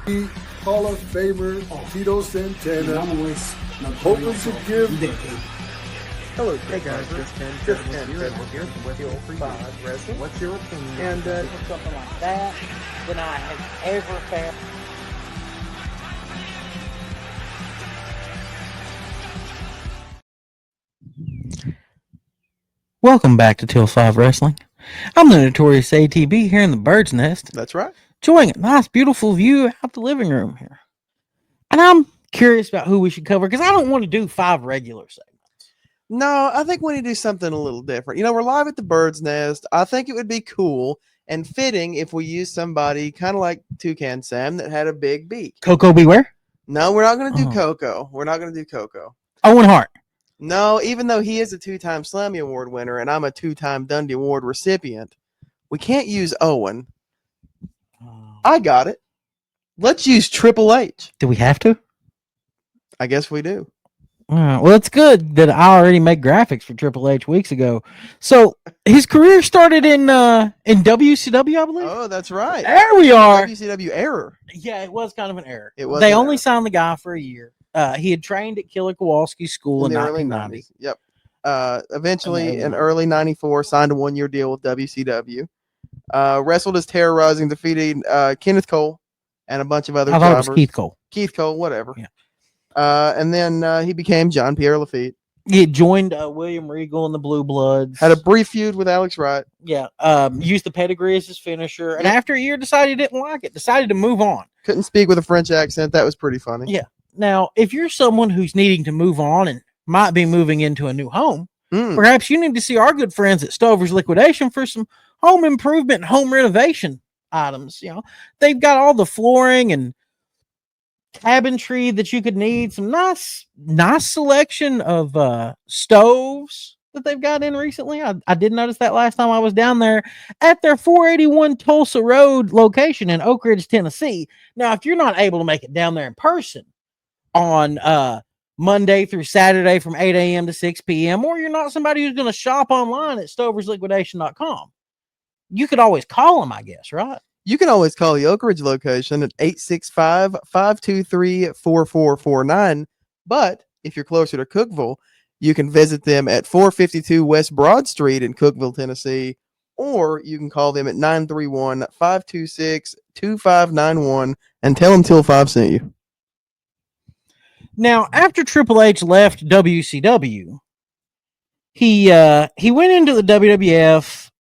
Hall of Famer Tito Santana, hoping to give. Hello, hey guys, just 10 here with the old 5 Wrestling. What's your opinion? And something like that than I have ever found. Welcome back to Till 5 Wrestling. I'm the notorious ATB here in the Bird's Nest, That's right. enjoying a nice, beautiful view out the living room here. And I'm curious about who we should cover because I don't want to do 5 regular segments. No, I think we need to do something a little different. You know, we're live at the Bird's Nest. I think it would be cool and fitting if we use somebody kind of like Toucan Sam that had a big beak. Coco Beware? No, we're not going to do Oh. Coco. We're not going to do Coco. Owen Hart. No, even though he is a 2-time Slammy Award winner and I'm a 2-time Dundee Award recipient, we can't use Owen. I got it. Let's use Triple H. Do we have to? I guess we do. Well, it's good that I already made graphics for Triple H weeks ago. So his career started in WCW, I believe. Oh, that's right. There we are. WCW error. Yeah, it was kind of an error. It was They an only error. signed the guy for a year. He had trained at Killer Kowalski School in In the early 1990. 90s. Yep. Eventually, In in the early 94, signed a 1-year deal with WCW. Wrestled as Terrorizing, defeating Kenneth Cole and a bunch of other I thought it was jobbers. Keith Cole. Keith Cole, whatever. Yeah. And then he became John Pierre Lafitte. He had joined William Regal and the Blue Bloods. Had a brief feud with Alex Wright. Yeah. Used the pedigree as his finisher. And after a year, decided he didn't like it. Decided to move on. Couldn't speak with a French accent. That was pretty funny. Yeah. Now, if you're someone who's needing to move on and might be moving into a new home, perhaps you need to see our good friends at Stover's Liquidation for some home improvement and home renovation items. You know, they've got all the flooring and cabinetry that you could need. Some nice selection of stoves that they've got in recently. I did notice that last time I was down there at their 481 Tulsa Road location in Oak Ridge, Tennessee. Now, if you're not able to make it down there in person on Monday through Saturday from 8 a.m. to 6 p.m., or you're not somebody who's going to shop online at stoversliquidation.com, you could always call them, I guess, right? You can always call the Oak Ridge location at 865-523-4449. But if you're closer to Cookeville, you can visit them at 452 West Broad Street in Cookeville, Tennessee, or you can call them at 931-526-2591 and tell them Till 5 sent you. Now, after Triple H left WCW, he went into the WWF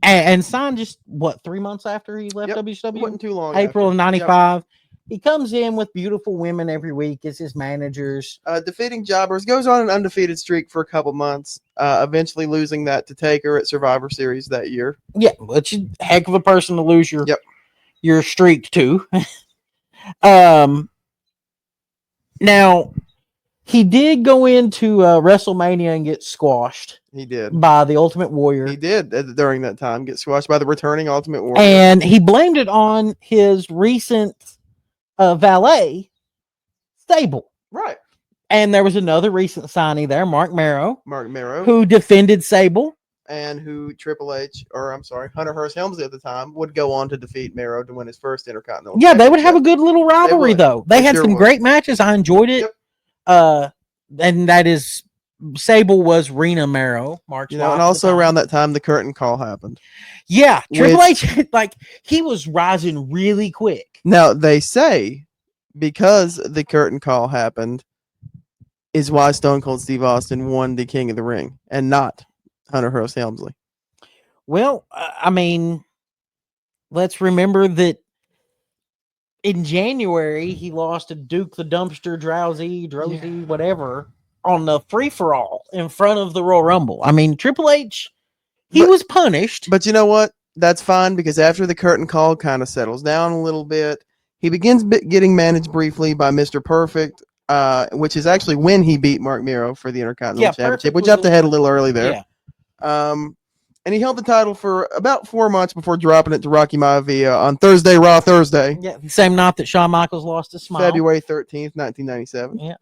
and signed just 3 months after he left WCW. Wasn't too long. April after. of '95. Yep. He comes in with beautiful women every week as his managers. Defeating jobbers, goes on an undefeated streak for a couple months, eventually losing that to Taker at Survivor Series that year. Yeah, which is a heck of a person to lose your streak to. Now, he did go into WrestleMania and get squashed. He did. By the Ultimate Warrior. He did during that time get squashed by the returning Ultimate Warrior. And he blamed it on his recent valet, Stable. Right. And there was another recent signing there, Mark Marrow. Who defended Sable. And who Hunter Hearst Helmsley at the time would go on to defeat Marrow to win his first Intercontinental. Yeah, they would have a good little rivalry, though. They had some great matches. I enjoyed it. Yep. And that is, Sable was Rena Marrow. And also around that time, the curtain call happened. Yeah, Triple H, he was rising really quick. Now, they say because the curtain call happened is why Stone Cold Steve Austin won the King of the Ring and not Hunter Hearst Helmsley. Well, I mean, let's remember that in January, he lost to Duke the Dumpster, Drowsy, whatever, on the free-for-all in front of the Royal Rumble. I mean, Triple H, he was punished. But you know what? That's fine, because after the curtain call kind of settles down a little bit, he begins getting managed briefly by Mr. Perfect, which is actually when he beat Mark Marrow for the Intercontinental Championship. We jumped ahead a little early there. Yeah. And he held the title for about 4 months before dropping it to Rocky Maivia on Thursday, Raw Thursday. Yeah, the same night that Shawn Michaels lost his smile. February 13th, 1997. Yeah.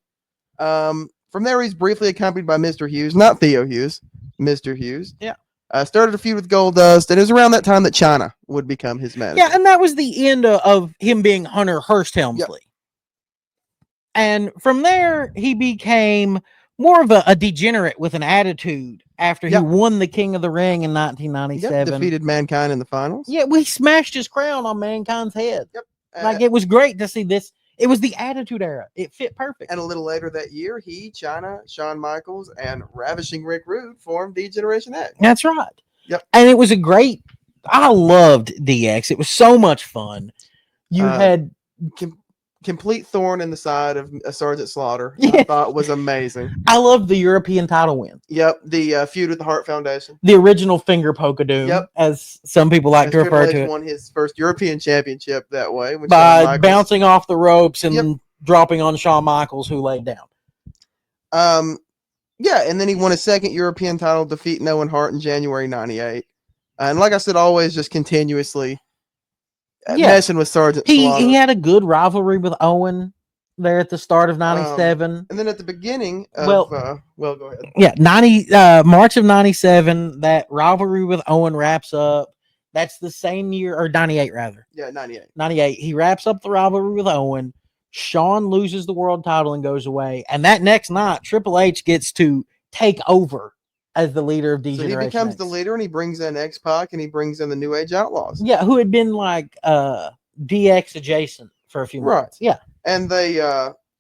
From there, he's briefly accompanied by Mr. Hughes, not Theo Hughes, Mr. Hughes. Yeah. Started a feud with Goldust, and it was around that time that China would become his manager. Yeah, and that was the end of him being Hunter Hearst Helmsley. Yep. And from there, he became more of a degenerate with an attitude after he won the King of the Ring in 1997. Defeated Mankind in the finals. Yeah, we smashed his crown on Mankind's head. Yep. Like, it was great to see this. It was the Attitude Era. It fit perfect. And a little later that year, China, Shawn Michaels, and Ravishing Rick Rude formed D-Generation X. That's right. Yep. And it was I loved DX. It was so much fun. You had complete thorn in the side of Sergeant Slaughter. I thought was amazing. I loved the European title win. Yep. The feud with the Hart Foundation. The original finger poke of doom. Yep. As some people like to refer to it. Won his first European championship that way. By bouncing off the ropes and dropping on Shawn Michaels, who laid down. Yeah, and then he won his second European title, defeating Owen Hart in January 98. And like I said, always just continuously messing with Sergeant Slaughter. He had a good rivalry with Owen there at the start of 97. And then at the beginning of, go ahead. Yeah, March of 97, that rivalry with Owen wraps up. That's the same year, or 98 rather. Yeah, 98. 98. He wraps up the rivalry with Owen. Shawn loses the world title and goes away. And that next night, Triple H gets to take over as the leader of D-Generation. So he becomes the leader, and he brings in X-Pac, and he brings in the New Age Outlaws. Yeah, who had been like DX adjacent for a few months. Yeah. And they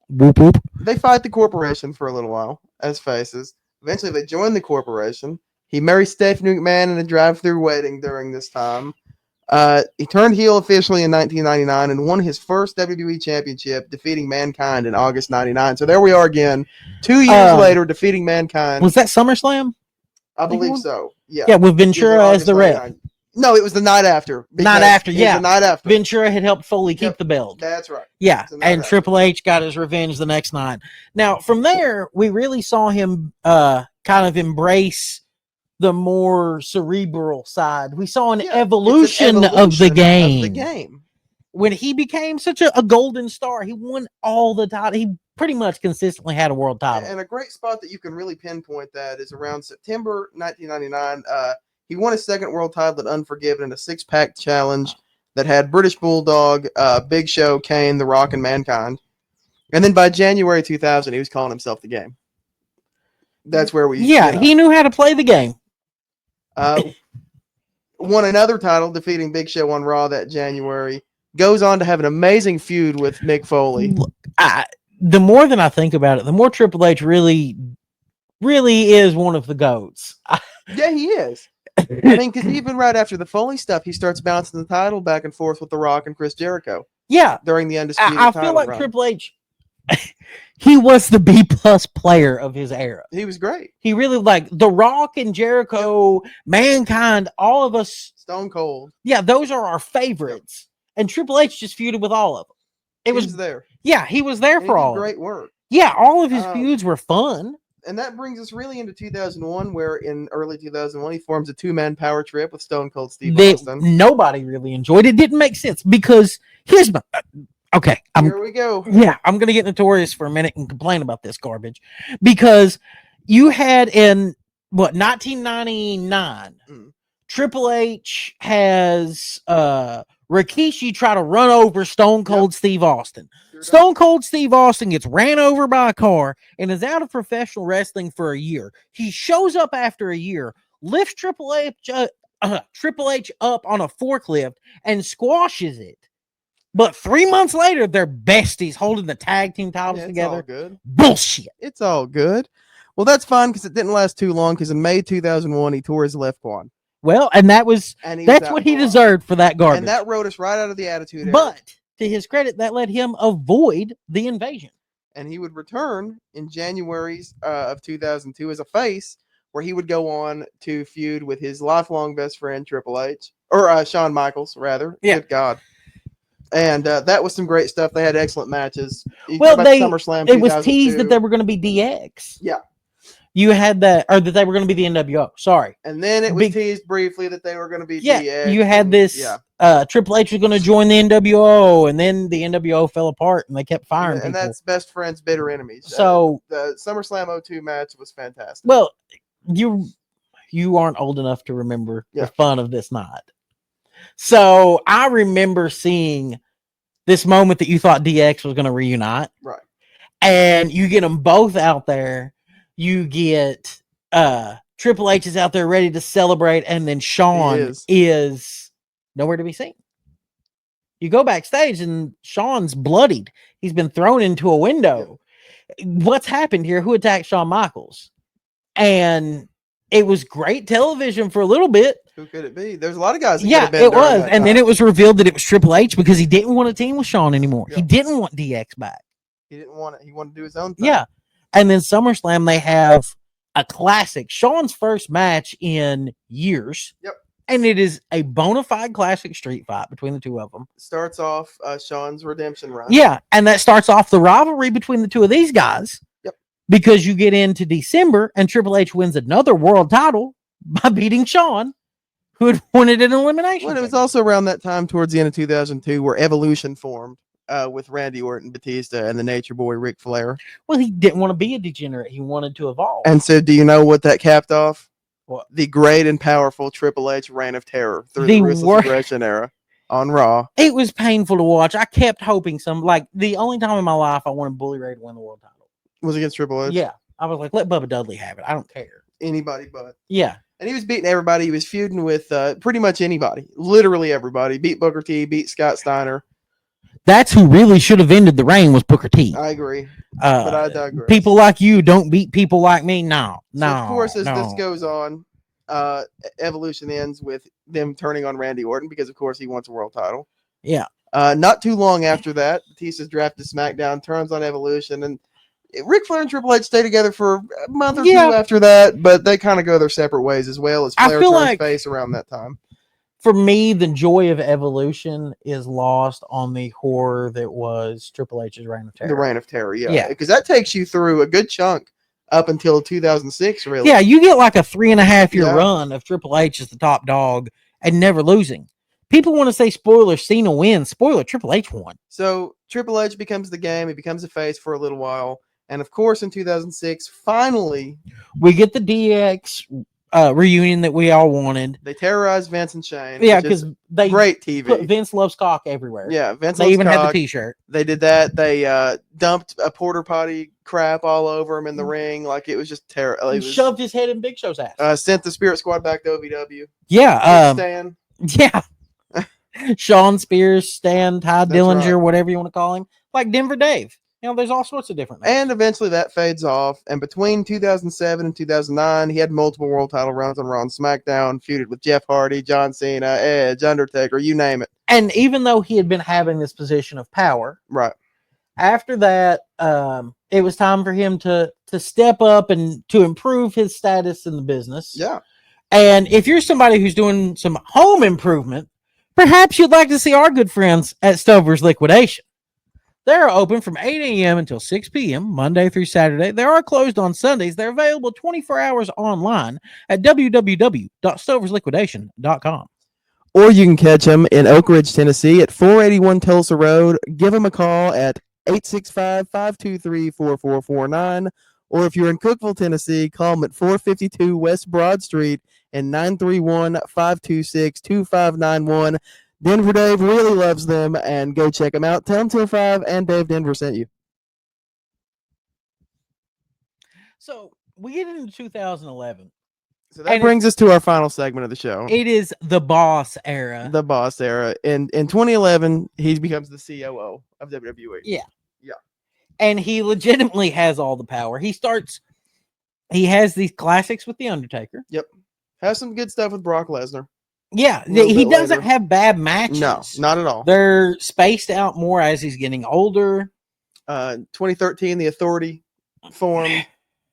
whoop, whoop. They fight the corporation for a little while as faces. Eventually, they join the corporation. He marries Stephanie McMahon in a drive-through wedding during this time. He turned heel officially in 1999 and won his first WWE championship, defeating Mankind in August 99. So there we are again, 2 years later, defeating Mankind. Was that SummerSlam? I believe so. Yeah. Yeah, with Ventura as the ref. No, it was the night after. The night after. Ventura had helped Foley keep the belt. That's right. Yeah, and Triple H got his revenge the next night. Now, from there, we really saw him kind of embrace the more cerebral side. We saw an evolution of the game. When he became such a golden star, he won all the titles. He pretty much consistently had a world title. And a great spot that you can really pinpoint that is around September 1999. He won his second world title at Unforgiven in a six-pack challenge that had British Bulldog, Big Show, Kane, The Rock, and Mankind. And then by January 2000, he was calling himself the Game. That's where we... he knew how to play the game. Won another title, defeating Big Show on Raw that January. Goes on to have an amazing feud with Mick Foley. The more that I think about it, the more Triple H really is one of the GOATs. Yeah, he is. I mean, because even right after the Foley stuff, he starts bouncing the title back and forth with The Rock and Chris Jericho. Yeah. During the Undisputed I feel like run. Triple H, he was the B-plus player of his era. He was great. He really, like, The Rock and Jericho, Mankind, all of us. Stone Cold. Yeah, those are our favorites. And Triple H just feuded with all of them. He was there. Yeah, he was there for all. Great work. Yeah, all of his feuds were fun. And that brings us really into 2001, where in early 2001, he forms a two-man power trip with Stone Cold Steve Austin. Nobody really enjoyed. It didn't make sense because here's my... Okay. Here we go. Yeah, I'm going to get notorious for a minute and complain about this garbage. Because you had in, 1999, Triple H has Rikishi try to run over Stone Cold Steve Austin. Stone Cold Steve Austin gets ran over by a car and is out of professional wrestling for a year. He shows up after a year, lifts Triple H up on a forklift and squashes it. But 3 months later, they're besties holding the tag team titles together. It's all good. Bullshit. It's all good. Well, that's fine because it didn't last too long because in May 2001, he tore his left quad. Well, and that's what he deserved for that garbage. And that wrote us right out of the Attitude Era. But to his credit, that let him avoid the invasion. And he would return in January of 2002 as a face, where he would go on to feud with his lifelong best friend, Triple H. Or Shawn Michaels, rather. Yeah. Good God. And that was some great stuff. They had excellent matches. SummerSlam it was teased that they were going to be DX. Yeah. You had that, or that they were going to be the NWO. Sorry. And then it was teased briefly that they were going to be DX. You had this. Triple H was going to join the NWO, and then the NWO fell apart, and they kept firing people. And that's best friends, bitter enemies. So the SummerSlam 02 match was fantastic. Well, you you aren't old enough to remember Yeah. the fun of this night. So I remember seeing this moment that you thought DX was going to reunite. Right. And you get them both out there. You get Triple H is out there ready to celebrate, and then Shawn is nowhere to be seen. You go backstage, and Shawn's bloodied. He's been thrown into a window. Yeah. What's happened here? Who attacked Shawn Michaels? And it was great television for a little bit. Who could it be? There's a lot of guys. Yeah, it was. And then it was revealed that it was Triple H because he didn't want to team with Shawn anymore. Yeah. He didn't want DX back. He didn't want it. He wanted to do his own thing. Yeah. And then SummerSlam, they have a classic. Shawn's first match in years. Yep. And it is a bona fide classic street fight between the two of them. Starts off Shawn's redemption run. Yeah. And that starts off the rivalry between the two of these guys. Yep. Because you get into December and Triple H wins another world title by beating Shawn, who had won it in elimination. Well, it was also around that time towards the end of 2002 where Evolution formed with Randy Orton, Batista, and the Nature Boy Ric Flair. Well, he didn't want to be a degenerate. He wanted to evolve. And so do you know what that capped off? What? The great and powerful Triple H reign of terror through the Ruthless Aggression era on Raw. It was painful to watch. I kept hoping the only time in my life I wanted Bully Ray to win the world title was against Triple H. Yeah. I was like, let Bubba Dudley have it. I don't care. Anybody but. Yeah. And he was beating everybody. He was feuding with pretty much anybody. Literally everybody. Beat Booker T, beat Scott Steiner. That's who really should have ended the reign was Booker T. I agree. But I digress. People like you don't beat people like me. No. So of course, as this goes on, Evolution ends with them turning on Randy Orton because, of course, he wants a world title. Yeah. Not too long after that, Batista's drafted to SmackDown, turns on Evolution, and Ric Flair and Triple H stay together for a month or two after that, but they kind of go their separate ways as well as Flair turns face around that time. For me, the joy of Evolution is lost on the horror that was Triple H's Reign of Terror. The Reign of Terror, yeah. Because that takes you through a good chunk up until 2006, really. Yeah, you get like a 3.5-year run of Triple H as the top dog and never losing. People want to say, spoiler, Cena wins. Spoiler, Triple H won. So Triple H becomes the game. He becomes a face for a little while. And, of course, in 2006, finally, we get the DX reunion that we all wanted. They terrorized Vince and Shane. Yeah, because they great TV. Vince loves cock everywhere. Yeah, Vince. They even had the T-shirt. They did that. They dumped a porter potty crap all over him in the ring. Like it was just terrible. He shoved his head in Big Show's ass. Sent the Spirit Squad back to OVW. Yeah. Stan. Yeah. Shawn Spears, Stan, Ty Dillinger, whatever you want to call him, like Denver Dave. You know, there's all sorts of different names. And eventually that fades off. And between 2007 and 2009, he had multiple world title runs on Raw and SmackDown, feuded with Jeff Hardy, John Cena, Edge, Undertaker, you name it. And even though he had been having this position of power, right after that, it was time for him to step up and to improve his status in the business. Yeah. And if you're somebody who's doing some home improvement, perhaps you'd like to see our good friends at Stover's Liquidation. They're open from 8 a.m. until 6 p.m., Monday through Saturday. They are closed on Sundays. They're available 24 hours online at www.stoversliquidation.com. Or you can catch them in Oak Ridge, Tennessee at 481 Tulsa Road. Give them a call at 865-523-4449. Or if you're in Cookeville, Tennessee, call them at 452 West Broad Street and 931-526-2591. Denver Dave really loves them, and go check them out. Tell them Till 5 and Dave Denver sent you. So we get into 2011. So that brings us to our final segment of the show. It is the Boss era. The Boss era. In 2011, he becomes the COO of WWE. Yeah. Yeah. And he legitimately has all the power. He has these classics with The Undertaker. Yep. Has some good stuff with Brock Lesnar. Yeah, he doesn't have bad matches. No, not at all. They're spaced out more as he's getting older. 2013, the Authority formed.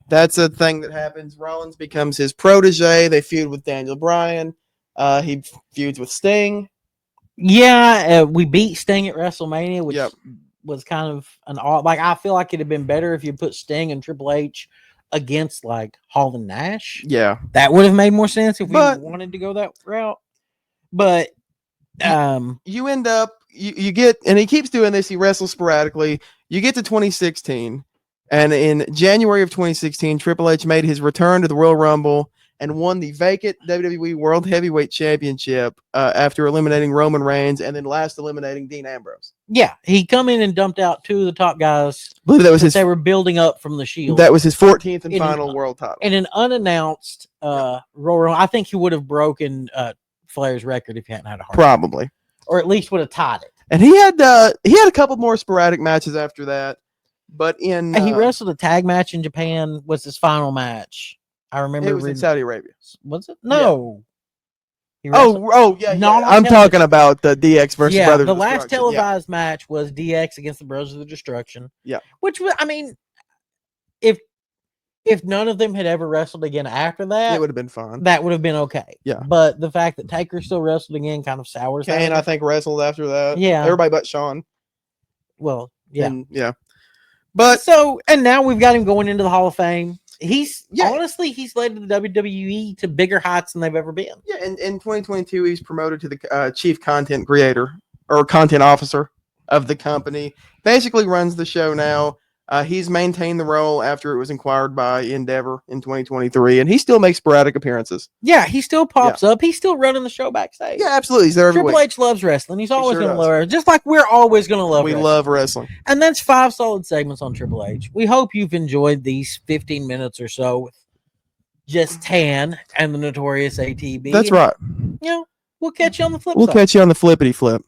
That's a thing that happens. Rollins becomes his protege. They feud with Daniel Bryan. He feuds with Sting. Yeah, we beat Sting at WrestleMania, which was kind of an odd. Like, I feel like it'd have been better if you put Sting and Triple H against like Hall and Nash. Yeah, that would have made more sense if we wanted to go that route. But you end up you get, and he keeps doing this. He wrestles sporadically. You get to 2016, and in January of 2016, Triple H made his return to the Royal Rumble, and won the vacant WWE World Heavyweight Championship after eliminating Roman Reigns and then last eliminating Dean Ambrose. Yeah, he come in and dumped out two of the top guys. I believe that was they were building up from the Shield. That was his 14th and final world title. In an unannounced Royal Rumble. I think he would have broken Flair's record if he hadn't had a heart attack. Probably. Or at least would have tied it. And he had a couple more sporadic matches after that. But he wrestled a tag match in Japan. Was his final match? I remember it was in Saudi Arabia. Was it? No. Yeah. I'm talking about the DX versus Brothers. The last televised match was DX against the Brothers of Destruction. Yeah. Which was, I mean, if none of them had ever wrestled again after that, it would have been fun. That would have been okay. Yeah. But the fact that Taker still wrestled again kind of sours. Kane, I think, wrestled after that. Yeah. Everybody but Shawn. Well, yeah. And, yeah. But and now we've got him going into the Hall of Fame. Honestly, he's led the WWE to bigger heights than they've ever been. Yeah, and in 2022, he's promoted to the chief content creator or content officer of the company. Basically runs the show now. He's maintained the role after it was acquired by Endeavor in 2023, and he still makes sporadic appearances. Yeah, he still pops up. He's still running the show backstage. Yeah, absolutely. He's there every Triple week. H loves wrestling. He's always going to love it, just like we're always going to love wrestling. We love wrestling. And that's 5 solid segments on Triple H. We hope you've enjoyed these 15 minutes or so with just Tan and the Notorious ATB. That's right. We'll catch you on the flip We'll side. catch you on the flippity flip.